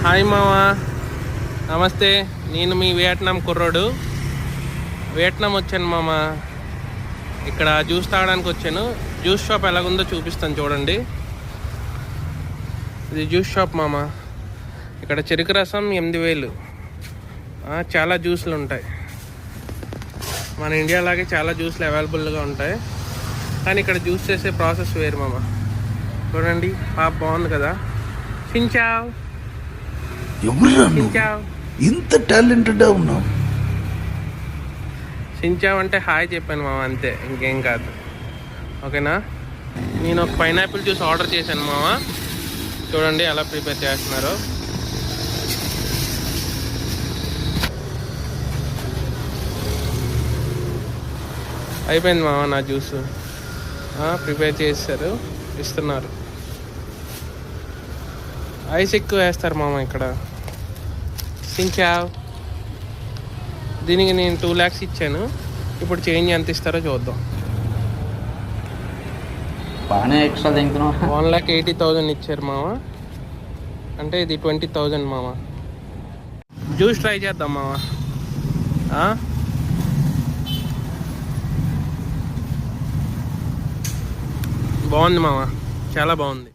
Hi మామా, నమస్తే. నేను మీ వియట్నాం కుర్రోడు. వియట్నాం వచ్చాను మామా. ఇక్కడ జ్యూస్ తాగడానికి వచ్చాను. జ్యూస్ షాప్ ఎలాగుందో చూపిస్తాను చూడండి. ఇది జ్యూస్ షాప్ మామా. ఇక్కడ చెరుకు రసం 8,000. చాలా జ్యూస్లు ఉంటాయి. మన ఇండియా లాగే చాలా జ్యూస్లు అవైలబుల్గా ఉంటాయి, కానీ ఇక్కడ జ్యూస్ చేసే ప్రాసెస్ వేరు మామా. చూడండి, పాప బాగుంది కదా. సించావ్ ఇంత టాలెంటెడ్ ఉన్నావు. సించావ్ అంటే హాయ్ చెప్పాను మామ, అంతే, ఇంకేం కాదు. ఓకేనా. నేను ఒక పైనాపిల్ జ్యూస్ ఆర్డర్ చేశాను మామ. చూడండి ఎలా ప్రిపేర్ చేస్తున్నారు. అయిపోయింది మామ నా జ్యూస్. ప్రిపేర్ చేస్తారు, ఇస్తున్నారు. ఐస్ ఎక్కువ వేస్తారు మామ ఇక్కడ. సించావ్. దీనికి నేను 2 lakhs ఇచ్చాను. ఇప్పుడు చేంజ్ ఎంత ఇస్తారో చూద్దాం. బాగానే ఎక్స్ట్రా తింటున్నావు. 1,80,000 ఇచ్చారు మామ. అంటే ఇది 20,000 మామ. జ్యూస్ ట్రై చేద్దాం మామ. బాగుంది మామ, చాలా బాగుంది.